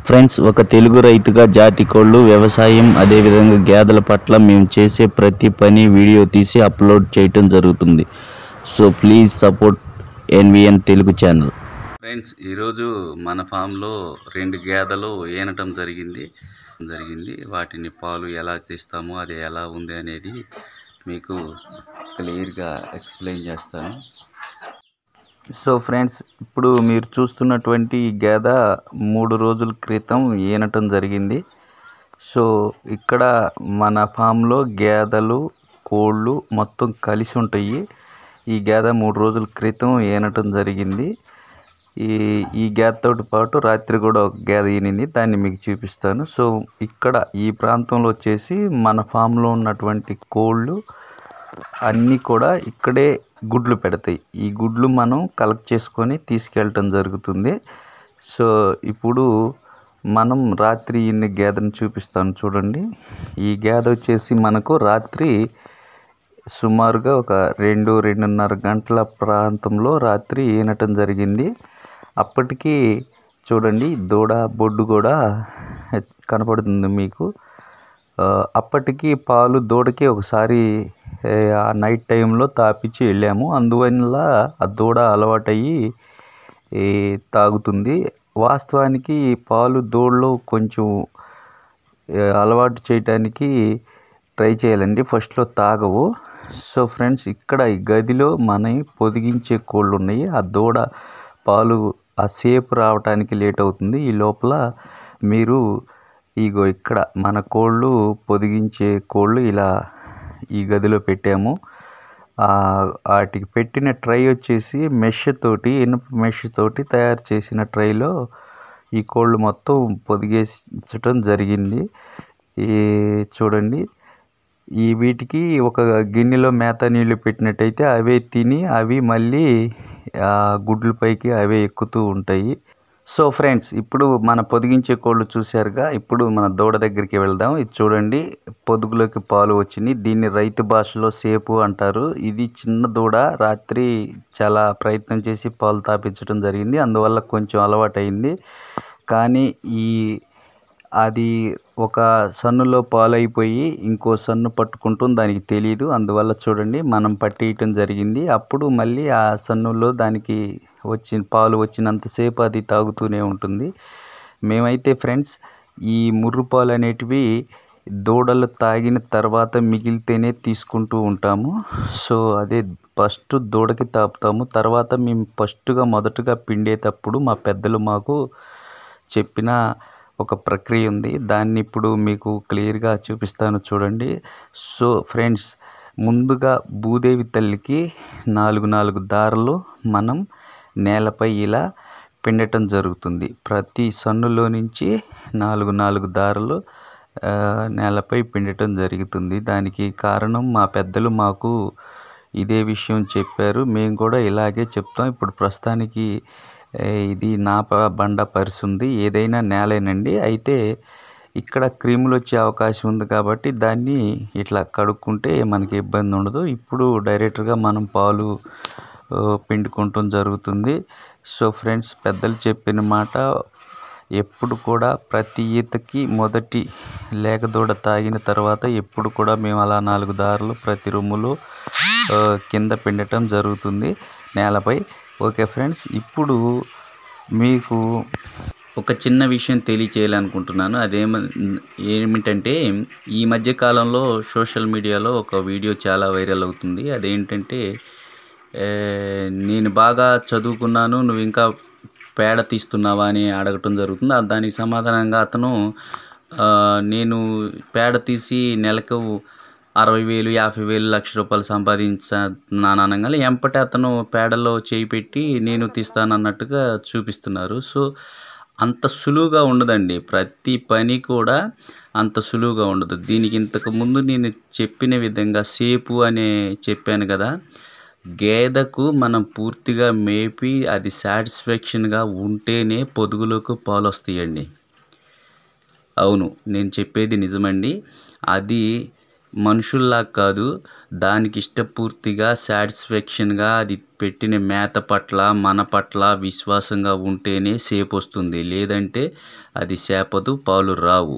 Friends, ఒక తెలుగు రైతుగా జాతి కోళ్ళు వ్యవసాయం అదేవిధంగా గేదెల పట్ల మేము చేసే ప్రతి పని వీడియో తీసి అప్లోడ్ చేయటం జరుగుతుంది. So please support NVN Telugu channel. Friends, ఈరోజు మన ఫామ్లో 2 గేదెలు ఈనటం జరిగింది. వాటిని పాలు ఎలా తీస్తామో అది ఎలా ఉంది అనేది మీకు క్లియర్గా ఎక్స్ప్లెయిన్ చేస్తాను. సో ఫ్రెండ్స్, ఇప్పుడు మీరు చూస్తున్నటువంటి గేదె 3 రోజుల క్రితం ఈనటం జరిగింది. సో ఇక్కడ మన ఫామ్లో గేదెలు కోళ్ళు మొత్తం కలిసి ఉంటాయి. ఈ గేదె 3 రోజుల క్రితం ఈనటం జరిగింది. ఈ గేదెతో పాటు రాత్రి కూడా ఒక గేదె ఈనింది, దాన్ని మీకు చూపిస్తాను. సో ఇక్కడ ఈ ప్రాంతంలో వచ్చేసి మన ఫామ్లో ఉన్నటువంటి కోళ్ళు అన్నీ కూడా ఇక్కడే గుడ్లు పెడతాయి. ఈ గుడ్లు మనం కలెక్ట్ చేసుకొని తీసుకెళ్ళటం జరుగుతుంది. సో ఇప్పుడు మనం రాత్రి ఇన్ని గేదెను చూపిస్తాను చూడండి. ఈ గేదె వచ్చేసి మనకు రాత్రి సుమారుగా ఒక 2-2:30 గంటల ప్రాంతంలో రాత్రి ఈనటం జరిగింది. అప్పటికి చూడండి దూడ బొడ్డు కూడా కనపడుతుంది మీకు. అప్పటికి పాలు దూడకి ఒకసారి ఆ నైట్ టైంలో తాపించి వెళ్ళాము. అందువల్ల ఆ దూడ అలవాటయ్యి తాగుతుంది. వాస్తవానికి పాలు దూడలో కొంచెం అలవాటు చేయడానికి ట్రై చేయాలండి, ఫస్ట్లో తాగవు. సో ఫ్రెండ్స్, ఇక్కడ ఈ గదిలో మన పొదిగించే కోళ్ళు ఉన్నాయి. ఆ దూడ పాలు ఆ సేపు రావడానికి లేట్ అవుతుంది. ఈ లోపల మీరు ఇగో ఇక్కడ మన కోళ్ళు పొదిగించే కోళ్ళు ఇలా ఈ గదిలో పెట్టాము. వాటికి పెట్టిన ట్రై వచ్చేసి ఇనుప మెష్ తోటి తయారు చేసిన ట్రైలో ఈ కోళ్ళు మొత్తం పొదిగేసటం జరిగింది. చూడండి, వీటికి ఒక గిన్నెలో మేత నీళ్ళు పెట్టినట్టయితే అవే తిని అవి మళ్ళీ గుడ్ల పైకి అవే ఎక్కుతూ ఉంటాయి. సో ఫ్రెండ్స్, ఇప్పుడు మన పొదిగించే కోళ్ళు చూశారుగా. ఇప్పుడు మన దూడ దగ్గరికి వెళ్దాం. ఇది చూడండి, పొదుగులోకి పాలు వచ్చినాయి. దీన్ని రైతు భాషలో సేపు అంటారు. ఇది చిన్న దూడ రాత్రి చాలా ప్రయత్నం చేసి పాలు తాపించడం జరిగింది. అందువల్ల కొంచెం అలవాటు అయింది. కానీ అది ఒక సన్నులో పాలు అయిపోయి ఇంకో సన్ను పట్టుకుంటుంది, దానికి తెలియదు. అందువల్ల చూడండి మనం పట్టేయటం జరిగింది. అప్పుడు మళ్ళీ ఆ సన్నులో దానికి పాలు వచ్చినంతసేపు అది తాగుతూనే ఉంటుంది. మేమైతే ఫ్రెండ్స్ ఈ ముర్రు పాలు అనేటివి దూడలు తాగిన తర్వాత మిగిలితేనే తీసుకుంటూ ఉంటాము. సో అదే ఫస్ట్ దూడకి తాపుతాము. తర్వాత మేము మొదటగా పిండేటప్పుడు మా పెద్దలు మాకు చెప్పిన ఒక ప్రక్రియ ఉంది. దాన్ని ఇప్పుడు మీకు క్లియర్గా చూపిస్తాను చూడండి. సో ఫ్రెండ్స్, ముందుగా భూదేవి తల్లికి 4 దారాలు మనం నేలపై ఇలా పిండటం జరుగుతుంది. ప్రతి సన్నులో నుంచి 4 దారాలు నేలపై పిండటం జరుగుతుంది. దానికి కారణం మా పెద్దలు మాకు ఇదే విషయం చెప్పారు. మేము కూడా ఇలాగే చెప్తాం. ఇప్పుడు ప్రస్తుతానికి ఇది నా బండ పరిస్థితి, ఏదైనా నేలేనండి. అయితే ఇక్కడ క్రిములు వచ్చే అవకాశం ఉంది కాబట్టి దాన్ని ఇట్లా కడుక్కుంటే మనకి ఇబ్బంది ఉండదు. ఇప్పుడు డైరెక్ట్గా మనం పాలు పిండుకుంటం జరుగుతుంది. సో ఫ్రెండ్స్, పెద్దలు చెప్పిన మాట ఎప్పుడు కూడా ప్రతి ఈతకి మొదటి లేక దూడ తాగిన తర్వాత ఎప్పుడు కూడా మేము అలా 4 దారాలు ప్రతి రొమ్ములో కింద పిండటం జరుగుతుంది నేలపై. ఓకే ఫ్రెండ్స్, ఇప్పుడు మీకు ఒక చిన్న విషయం తెలియచేయాలనుకుంటున్నాను. ఏమిటంటే ఈ మధ్య కాలంలో సోషల్ మీడియాలో ఒక వీడియో చాలా వైరల్ అవుతుంది. అదేంటంటే నేను బాగా చదువుకున్నాను, నువ్వు ఇంకా పేడ తీస్తున్నావా అని అడగటం జరుగుతుంది. దానికి సమాధానంగా అతను నేను పేడ తీసి నెలకు 60,000, 50,000, ₹1,00,000 సంపాదించాను అనగానే ఎంపటి అతను పేడలో చేయి పెట్టి నేను తీస్తానన్నట్టుగా చూపిస్తున్నారు. సో అంత సులువుగా ఉండదండి, ప్రతి పని కూడా అంత సులువుగా ఉండదు. దీనికి ఇంతకుముందు నేను చెప్పిన విధంగా సేపు అనే చెప్పాను కదా, గేదెకు మనం పూర్తిగా మేపి అది సాటిస్ఫాక్షన్గా ఉంటేనే పొదుగులోకి పాలు వస్తాయండి. అవును, నేను చెప్పేది నిజమండి. అది మనుషుల్లా కాదు, దానికి ఇష్టపూర్తిగా సాటిస్ఫాక్షన్గా అది పెట్టిన మేత పట్ల మన పట్ల విశ్వాసంగా ఉంటేనే సేపు వస్తుంది, లేదంటే అది సేపదు, పాలు రావు.